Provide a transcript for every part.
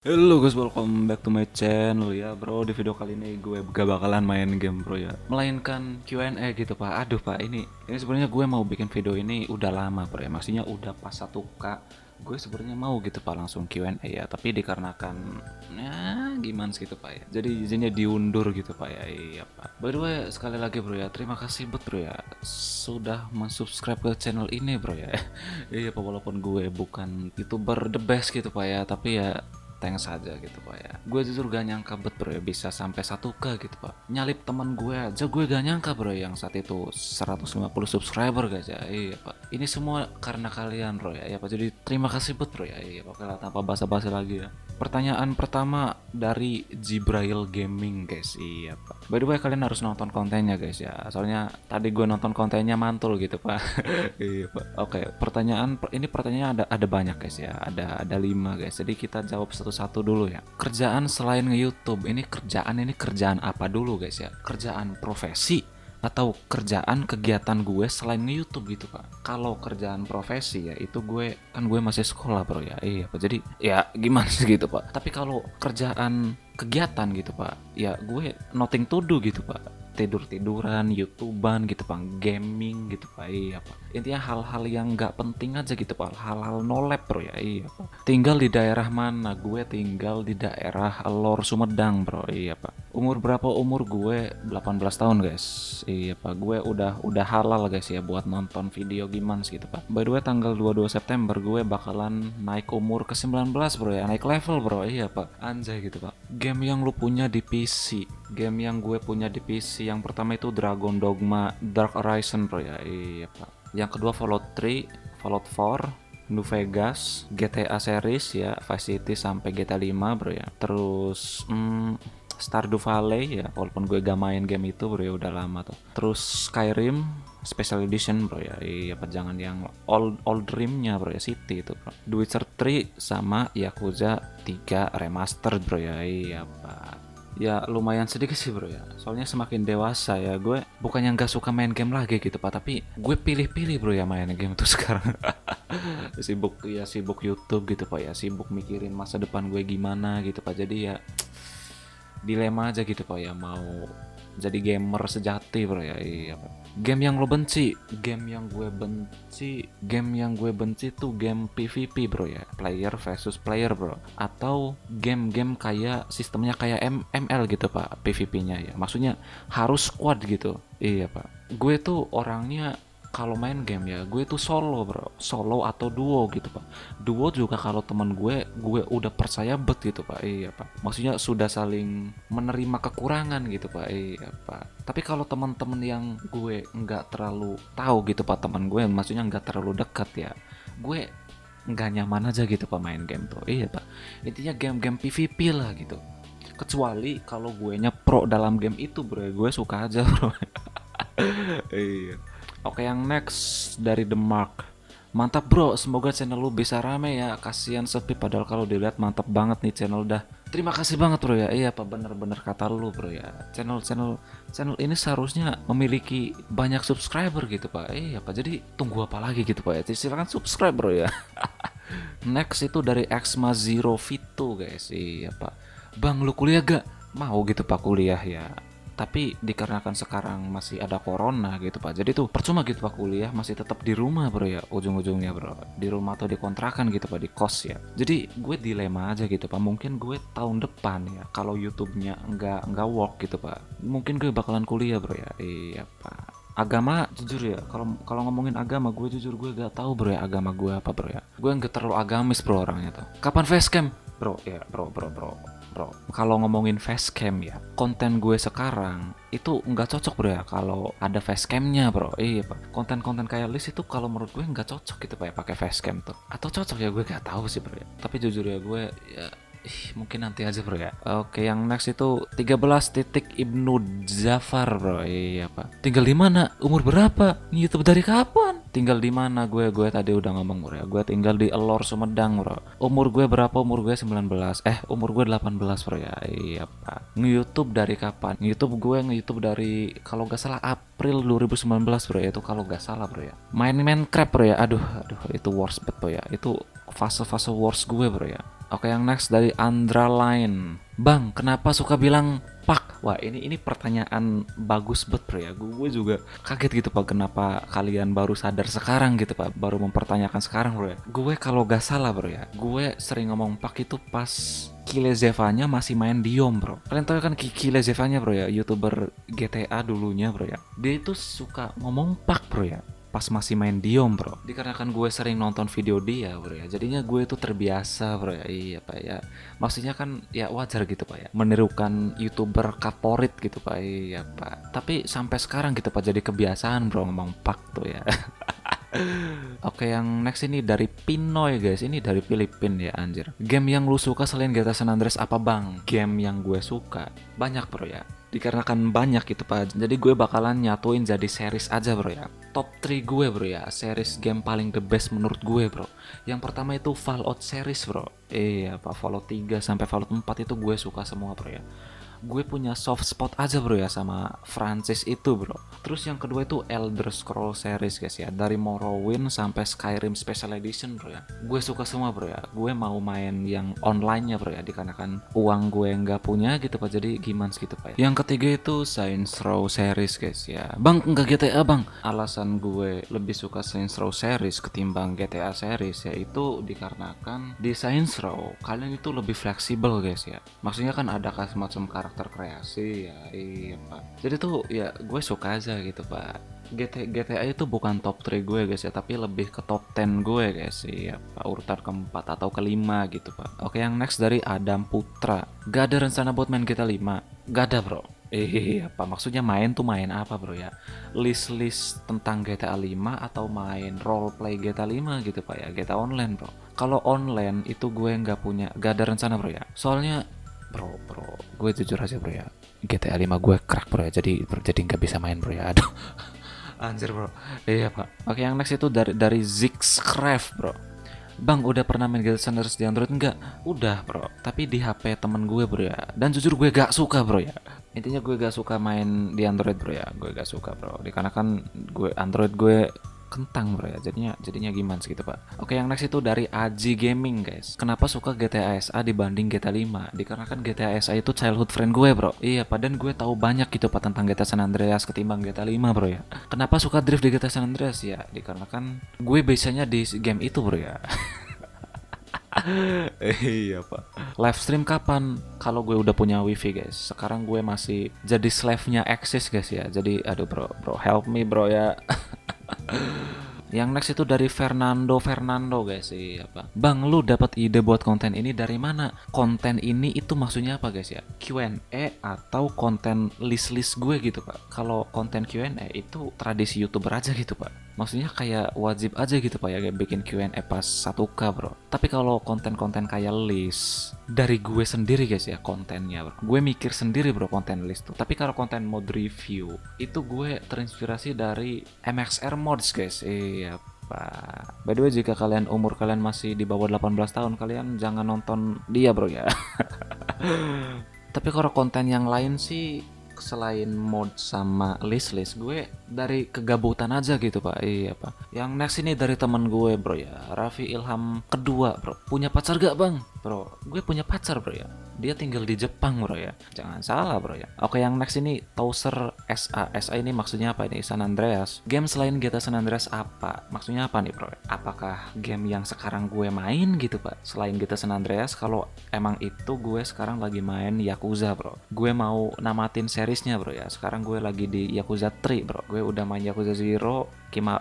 Halo guys, welcome back to my channel ya bro. Di video kali ini gue gak bakalan main game bro ya, melainkan Q&A gitu pak. Aduh pak, ini sebenarnya gue mau bikin video ini udah lama bro ya. Maksudnya udah pas 1K gue sebenarnya mau gitu pak langsung Q&A ya. Tapi dikarenakan ya gimana gitu pak ya, jadi izinnya diundur gitu pak ya. Iya pak. By the way sekali lagi bro ya, terima kasih buat bro ya sudah mensubscribe ke channel ini bro ya. Iya pak, walaupun gue bukan YouTuber the best gitu pak ya, tapi ya thanks aja gitu pak ya. Gue jujur gak nyangka bet bro ya bisa sampai 1K gitu pak. Nyalip teman gue aja gue gak nyangka bro, yang saat itu 150 subscriber guys ya. Iya pak, ini semua karena kalian bro ya. Iya pak, jadi terima kasih bet bro ya. Iya pak, lah tanpa basa-basi lagi ya. Pertanyaan pertama dari Jibrail Gaming guys. Iya pak, by the way kalian harus nonton kontennya guys ya, soalnya tadi gue nonton kontennya mantul gitu pak. Iya pak. Oke, pertanyaannya ada banyak guys ya, ada 5 guys, jadi kita jawab satu-satu dulu ya. Kerjaan selain nge-YouTube, ini kerjaan apa dulu guys ya? Kerjaan profesi atau kerjaan kegiatan gue selain nge-YouTube gitu pak. Kalau kerjaan profesi ya itu gue masih sekolah bro ya. Iya pak, jadi ya gimana sih gitu pak. Tapi kalau kerjaan kegiatan gitu pak, ya gue nothing to do gitu pak. Tidur-tiduran, YouTubean gitu pak, gaming gitu pak. Iya pak, intinya hal-hal yang nggak penting aja gitu pak, hal-hal no lab bro ya. Iya pak. Tinggal di daerah mana? Gue tinggal di daerah Lor Sumedang bro. Iya pak. Umur berapa? Umur gue 18 tahun guys. Iya pak, gue udah halal guys ya buat nonton video gimana gitu pak. By the way tanggal 22 September gue bakalan naik umur ke 19 bro ya, naik level bro. Iya pak, anjay gitu pak. Game yang lu punya di PC, game yang gue punya di PC, yang pertama itu Dragon Dogma Dark Horizon bro ya. Iya pak. Yang kedua Fallout 3, Fallout 4, New Vegas, GTA series ya, Vice City sampai GTA 5 bro ya. Terus Stardew Valley ya, walaupun gue gak main game itu bro ya, udah lama tuh. Terus Skyrim Special Edition bro ya. Iya jangan yang old dreamnya bro ya, City itu bro. The Witcher 3 sama Yakuza 3 Remastered bro ya. Iya pak, ya lumayan sedikit sih bro ya, soalnya semakin dewasa ya gue bukannya nggak suka main game lagi gitu pak, tapi gue pilih-pilih bro ya main game tuh sekarang. Sibuk YouTube gitu pak ya, sibuk mikirin masa depan gue gimana gitu pak, jadi ya dilema aja gitu pak ya, mau jadi gamer sejati bro ya. Iya pak. Game yang lo benci, game yang gue benci tuh game PvP bro ya, player versus player bro, atau game-game kayak sistemnya kayak ML gitu pak, PvP-nya ya, maksudnya harus squad gitu. Iya pak, gue tuh orangnya kalau main game ya gue tuh solo bro, solo atau duo gitu pak. Duo juga kalau teman gue udah percaya bet gitu pak. Iya pak, maksudnya sudah saling menerima kekurangan gitu pak. Iya pak. Tapi kalau teman-teman yang gue nggak terlalu tahu gitu pak, teman gue maksudnya nggak terlalu dekat ya, gue nggak nyaman aja gitu pak main game tuh. Iya pak, intinya game-game PvP lah gitu, kecuali kalau gue nya pro dalam game itu bro, gue suka aja bro. Iya. Oke, yang next dari The Mark. Mantap bro, semoga channel lu bisa rame ya. Kasihan sepi, padahal kalau dilihat mantap banget nih channel dah. Terima kasih banget bro ya. Iya apa, bener-bener kata lu bro ya. Channel ini seharusnya memiliki banyak subscriber gitu pak. Iya pak, jadi tunggu apa lagi gitu pak ya. Silakan subscribe bro ya. Next itu dari Xma Zero Vito guys. Iya pak. Bang lu kuliah gak? Mau gitu pak kuliah ya, tapi dikarenakan sekarang masih ada corona gitu pak, jadi tuh percuma gitu pak kuliah, masih tetap di rumah bro ya, ujung-ujungnya bro di rumah atau di kontrakan gitu pak, di kos ya. Jadi gue dilema aja gitu pak, mungkin gue tahun depan ya kalau YouTube-nya nggak work gitu pak, mungkin gue bakalan kuliah bro ya. Iya pak. Agama jujur ya, kalau kalau ngomongin agama gue jujur gue gak tahu bro ya agama gue apa bro ya, gue nggak terlalu agamis bro orangnya tuh. Kapan facecam bro ya bro, kalau ngomongin facecam ya, konten gue sekarang itu nggak cocok bro ya kalau ada facecamnya bro. Iya pak, konten-konten kayak list itu kalau menurut gue nggak cocok gitu pak ya pakai facecam tuh, atau cocok ya gue nggak tahu sih bro ya, tapi jujur ya gue ya mungkin nanti aja bro ya. Oke, yang next itu 13 titik Ibnu Zafar bro. Iya pak, tinggal di mana, umur berapa, YouTube dari kapan, tinggal di mana? Gue tadi udah ngomong bro ya, gue tinggal di Elor Sumedang bro. Umur gue berapa? Umur gue 19, umur gue 18 bro ya. Iya pak. Nge-YouTube dari kapan? Nge-YouTube dari kalau gak salah April 2019 bro ya, itu kalau gak salah bro ya. Main Minecraft bro ya, aduh itu worst bet bro ya, itu fase-fase worst gue bro ya. Oke, yang next dari Andra Line. Bang, kenapa suka bilang pak? Wah, ini pertanyaan bagus banget bro ya. Gue juga kaget gitu pak, kenapa kalian baru sadar sekarang gitu pak, baru mempertanyakan sekarang bro ya. Gue kalau gak salah bro ya, gue sering ngomong pak itu pas Kilezevanya masih main Diom bro. Kalian tahu kan Kilezevanya bro ya, YouTuber GTA dulunya bro ya. Dia itu suka ngomong pak bro ya pas masih main Diom bro. Dikarenakan gue sering nonton video dia bro ya, jadinya gue itu terbiasa bro ya. Iya pak ya, maksudnya kan ya wajar gitu pak ya, menirukan YouTuber favorit gitu pak. Iya pak, tapi sampai sekarang gitu pak jadi kebiasaan bro ngomong pak tuh ya. Oke, yang next ini dari Pinoy guys. Ini dari Filipina ya anjir. Game yang lu suka selain GTA San Andreas apa bang? Game yang gue suka banyak bro ya. Dikarenakan banyak gitu pak, jadi gue bakalan nyatuin jadi series aja bro ya. Top 3 gue bro ya, series game paling the best menurut gue bro. Yang pertama itu Fallout series bro. Iya pak, Fallout 3 sampai Fallout 4 itu gue suka semua bro ya. Gue punya soft spot aja bro ya sama franchise itu bro. Terus yang kedua itu Elder Scroll series guys ya, dari Morrowind sampai Skyrim Special Edition bro ya. Gue suka semua bro ya. Gue mau main yang online-nya bro ya, dikarenakan uang gue nggak punya gitu pak, jadi gimana gitu pak ya. Yang ketiga itu Saints Row series guys ya. Bang, enggak GTA bang. Alasan gue lebih suka Saints Row series ketimbang GTA series yaitu dikarenakan di Saints Row kalian itu lebih fleksibel guys ya. Maksudnya kan ada semacam karakter kreasi ya. Iya pak, jadi tuh ya gue suka aja gitu pak. GTA itu bukan top 3 gue guys ya, tapi lebih ke top 10 gue guys. Iya pak, urutan keempat atau kelima gitu pak. Oke, yang next dari Adam Putra. Gak ada rencana buat main GTA 5? Gak ada bro. Apa maksudnya main tuh main apa bro ya? List tentang GTA 5 atau main roleplay GTA 5 gitu pak ya, GTA online bro. Kalau online itu gue gak ada rencana bro ya. Soalnya bro, gue jujur aja bro ya, GTA 5 gue crack bro ya, jadi nggak bisa main bro ya. Aduh, anjir bro. Iya pak. Oke, yang next itu dari Zixcraft bro. Bang, udah pernah main GTA San Andreas di Android enggak? Udah bro, tapi di HP temen gue bro ya. Dan jujur gue gak suka bro ya. Intinya gue gak suka main di Android bro ya. Gue gak suka bro, dikarenakan gue Android gue kentang bro ya, jadinya gimana sih gitu pak. Oke, yang next itu dari Aji Gaming guys. Kenapa suka GTA SA dibanding GTA 5? Dikarenakan GTA SA itu childhood friend gue bro. Iya, padahal gue tahu banyak gitu pak tentang GTA San Andreas ketimbang GTA 5 bro ya. Kenapa suka drift di GTA San Andreas ya? Dikarenakan gue biasanya di game itu bro ya. Iya pak. Live stream kapan? Kalau gue udah punya wifi guys. Sekarang gue masih jadi slave-nya Axis guys ya. Jadi aduh bro help me bro ya. Yang next itu dari Fernando guys. Apa? Bang, lu dapat ide buat konten ini dari mana? Konten ini itu maksudnya apa guys ya? Q&A atau konten list gue gitu pak? Kalau konten Q&A itu tradisi YouTuber aja gitu pak. Maksudnya kayak wajib aja gitu pak ya, kayak bikin Q&A pas 1K bro. Tapi kalau konten-konten kayak list dari gue sendiri guys ya kontennya bro. Gue mikir sendiri bro konten list tuh. Tapi kalau konten mod review itu gue terinspirasi dari MXR Mods guys. Iya pak. By the way, jika umur kalian masih di bawah 18 tahun, kalian jangan nonton dia bro ya. Tapi kalau konten yang lain sih selain mod sama list gue dari kegabutan aja gitu pak. Iya pak. Yang next ini dari teman gue bro ya, Raffi Ilham kedua bro. Punya pacar gak bang? Bro, gue punya pacar bro ya. Dia tinggal di Jepang bro ya. Jangan salah bro ya. Oke, yang next ini Towser SA ini maksudnya apa ini? San Andreas. Game selain GTA San Andreas apa? Maksudnya apa nih bro? Apakah game yang sekarang gue main gitu pak? Selain GTA San Andreas, kalau emang itu gue sekarang lagi main Yakuza bro. Gue mau namatin seriesnya bro ya. Sekarang gue lagi di Yakuza 3 bro. Gue udah main Yakuza 0,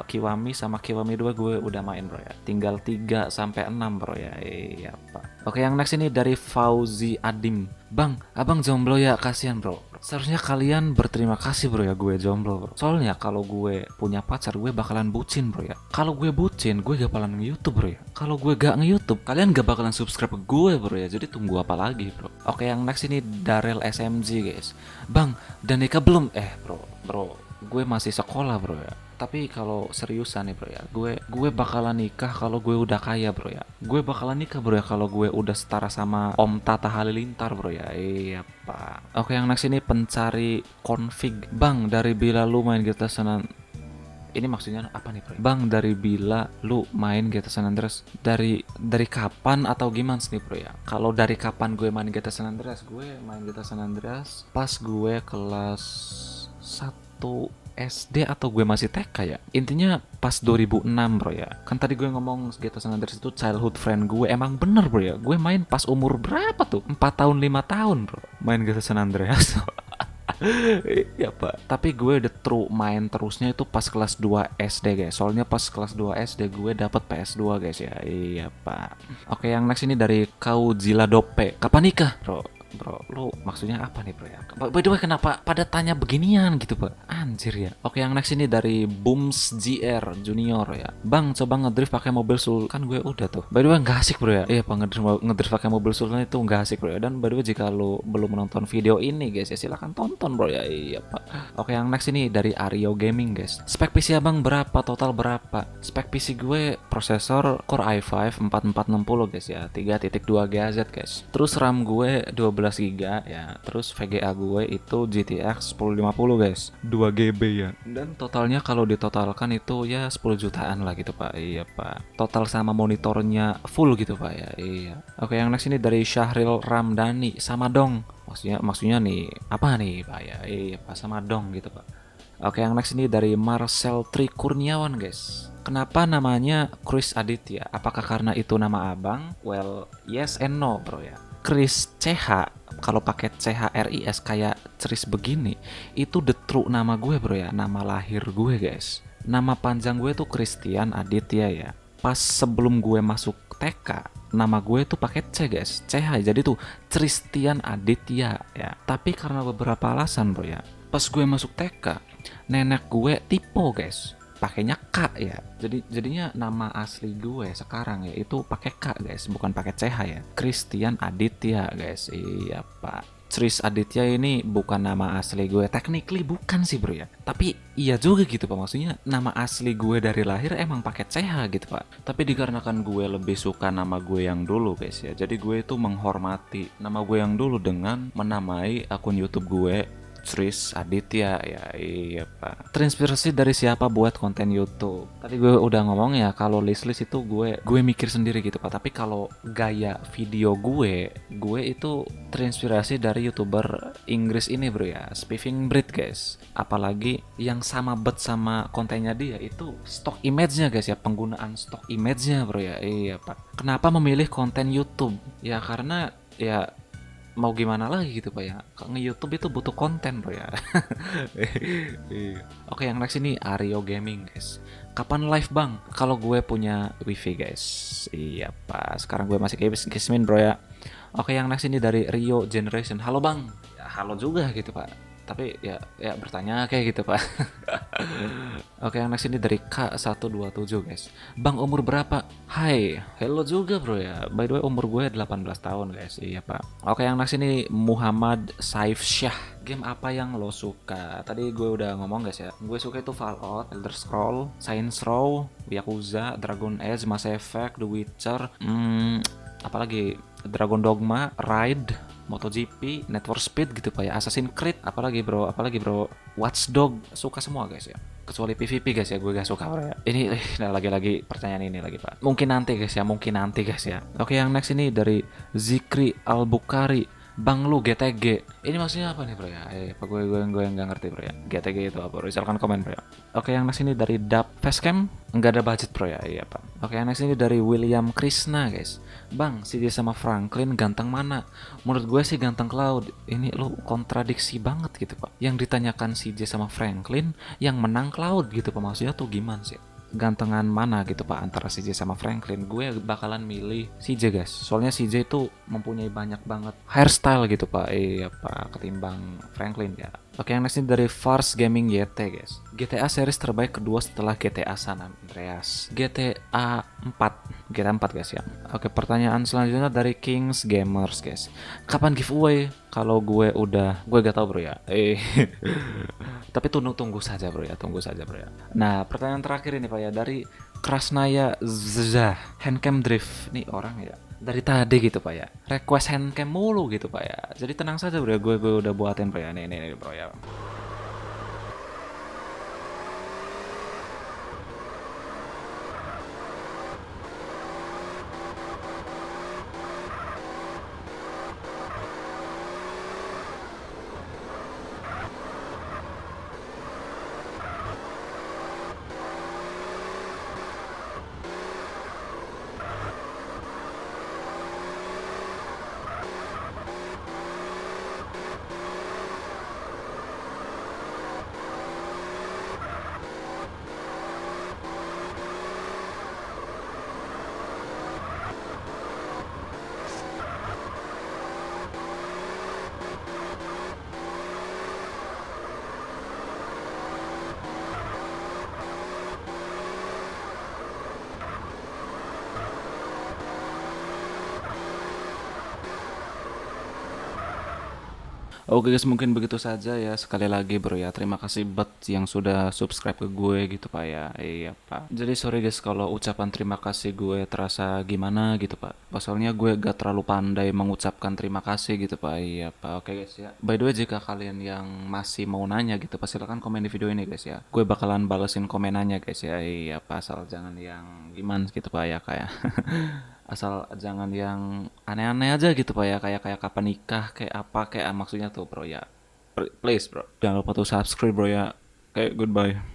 Kiwami sama Kiwami 2 gue udah main bro ya. Tinggal 3 sampai 6 bro ya. Iya pak. Oke, yang next ini dari Fauzi Adim. Bang, abang jomblo ya, kasihan bro. Seharusnya kalian berterima kasih bro ya gue jomblo bro. Soalnya kalau gue punya pacar gue bakalan bucin bro ya. Kalau gue bucin gue gak bakalan nge-youtube bro ya. Kalau gue gak nge-youtube kalian gak bakalan subscribe ke gue bro ya. Jadi tunggu apa lagi bro. Oke, yang next ini Darel SMG guys. Bang, dan nikah belum? Bro, gue masih sekolah bro ya. Tapi kalau seriusan nih bro ya, gue bakalan nikah kalau gue udah kaya bro ya. Gue bakalan nikah bro ya kalau gue udah setara sama Om Tata Halilintar bro ya. Iya pak. Oke, yang next ini pencari config. Bang, dari bila lu main GTA San Ini maksudnya apa nih bro? Bang, dari bila lu main GTA San Andreas? Dari kapan atau gimana nih bro ya? Kalau dari kapan gue main GTA San Andreas? Gue main GTA San Andreas pas gue kelas 1 SD atau gue masih TK ya. Intinya pas 2006 bro ya. Kan tadi gue ngomong GTA San Andreas itu childhood friend gue. Emang bener bro ya. Gue main pas umur berapa tuh? 4 tahun 5 tahun bro. Main GTA San Andreas. Iya pak. Tapi gue udah main terusnya itu pas kelas 2 SD guys. Soalnya pas kelas 2 SD gue dapet PS2 guys ya. Iya pak. Oke, yang next ini dari Kau Zila Dope. Kapan nikah bro? Bro, lu maksudnya apa nih bro ya? By the way, kenapa pada tanya beginian gitu pak? Anjir ya. Oke, yang next ini dari Booms GR Junior ya. Bang, coba ngedrift pakai mobil sul. Kan gue udah tuh. By the way, nggak asik bro ya. Iya pak, ngedrift pakai mobil sultan itu nggak asik bro ya. Dan by the way, jika lu belum menonton video ini guys ya, silahkan tonton bro ya. Iya pak. Oke, yang next ini dari Aryo Gaming guys. Spek PC abang berapa? Total berapa? Spek PC gue prosesor Core i5 4460 guys ya. 3.2 GHz guys. Terus RAM gue 12 GB ya. Terus VGA gue itu GTX 1050 guys. 2 GB ya. Dan totalnya kalau ditotalkan itu ya 10 jutaan lah gitu pak. Iya pak. Total sama monitornya full gitu pak ya. Iya. Oke, yang next ini dari Syahril Ramdhani. Sama dong. Maksudnya nih apa nih pak ya. Iya pak, sama dong gitu pak. Oke, yang next ini dari Marcel Tri Kurniawan guys. Kenapa namanya Chris Aditya? Apakah karena itu nama abang? Well, yes and no bro ya. Chris CH, kalau pakai CHRIS kayak Chris begini, itu the true nama gue bro ya, nama lahir gue guys. Nama panjang gue tuh Christian Aditya ya. Pas sebelum gue masuk TK, nama gue tuh pakai C guys, CH, jadi tuh Christian Aditya ya. Tapi karena beberapa alasan bro ya, pas gue masuk TK, nenek gue tipe guys, pakainya K ya. Jadinya nama asli gue sekarang ya itu pakai K guys, bukan pakai CH ya. Christian Aditya guys. Iya pak. Tris Aditya ini bukan nama asli gue. Technically bukan sih bro ya. Tapi iya juga gitu pak. Maksudnya nama asli gue dari lahir emang pakai CH gitu pak. Tapi dikarenakan gue lebih suka nama gue yang dulu guys ya. Jadi gue itu menghormati nama gue yang dulu dengan menamai akun YouTube gue Tris Aditya ya. Iya pak. Terinspirasi dari siapa buat konten YouTube? Tadi gue udah ngomong ya, kalau list itu gue mikir sendiri gitu pak. Tapi kalau gaya video gue itu terinspirasi dari YouTuber Inggris ini bro ya, Spiffing Brit guys. Apalagi yang sama sama kontennya dia itu stock image-nya guys ya, penggunaan stock image-nya bro ya. Iya pak. Kenapa memilih konten YouTube? Ya karena ya mau gimana lagi gitu pak ya, nge-YouTube itu butuh konten bro ya. Oke, yang next ini Aryo Gaming guys. Kapan live bang? Kalau gue punya wifi guys. Iya pak, sekarang gue masih kismin bro ya. Oke, yang next ini dari Rio Generation. Halo bang. Ya, halo juga gitu pak. Tapi ya bertanya kayak gitu pak. Oke, yang next ini dari K127 guys. Bang, umur berapa? Hai, hello juga bro ya. By the way, umur gue 18 tahun guys. Iya pak. Oke, yang next ini Muhammad Saif Syah. Game apa yang lo suka? Tadi gue udah ngomong guys ya. Gue suka itu Fallout, Elder Scroll, Saints Row, Yakuza, Dragon Age, Mass Effect, The Witcher, apalagi Dragon Dogma, Ride, MotoGP, Need for Speed gitu pak ya, Assassin's Creed, apalagi bro, Watch Dog, suka semua guys ya, kecuali PvP guys ya, gue gak suka bro ya. Ini lagi pertanyaan ini lagi pak, mungkin nanti guys ya. Oke, yang next ini dari Zikri Al-Bukhari. Bang, lu GTG ini maksudnya apa nih bro ya? Gue nggak ngerti bro ya. GTG itu apa bro? Silahkan komen bro ya. Oke, yang next ini dari Dap Facecam. Nggak ada budget bro ya. Iya pak. Oke, yang next ini dari William Krishna guys. Bang, CJ sama Franklin ganteng mana? Menurut gue sih ganteng Cloud. Ini lu kontradiksi banget gitu pak. Yang ditanyakan CJ sama Franklin, yang menang Cloud gitu pak. Maksudnya tuh gimana sih? Gantengan mana gitu pak antara CJ sama Franklin? Gue bakalan milih CJ guys, soalnya CJ itu mempunyai banyak banget hairstyle gitu pak. Iya pak, ketimbang Franklin ya. Oke, yang next ini dari Fars Gaming YT guys. GTA series terbaik kedua setelah GTA San Andreas. GTA 4 guys ya. Oke, pertanyaan selanjutnya dari Kings Gamers guys. Kapan giveaway? Kalau gue gak tau bro ya. Tapi tunggu saja bro ya, Nah, pertanyaan terakhir ini pak ya, dari Krasnaya Zah, handcam drift. Nih orang ya dari tadi gitu pak ya, request handcam mulu gitu pak ya. Jadi tenang saja bro ya, gue udah buatin bro ya. Nih bro ya. Oke guys, mungkin begitu saja ya. Sekali lagi bro ya, terima kasih buat yang sudah subscribe ke gue gitu pak ya. Iya pak. Jadi sorry guys kalau ucapan terima kasih gue terasa gimana gitu pak. Pasalnya gue gak terlalu pandai mengucapkan terima kasih gitu pak. Iya pak. Oke guys ya. By the way, jika kalian yang masih mau nanya gitu pak, silakan komen di video ini guys ya. Gue bakalan balesin komenannya guys ya. Iya pak, asal jangan yang gimana gitu pak ya kayak. Asal jangan yang aneh-aneh aja gitu pak ya, kayak kayak kapan nikah kayak apa kayak maksudnya tuh bro ya. Please bro, jangan lupa tuh subscribe bro ya. Kayak goodbye.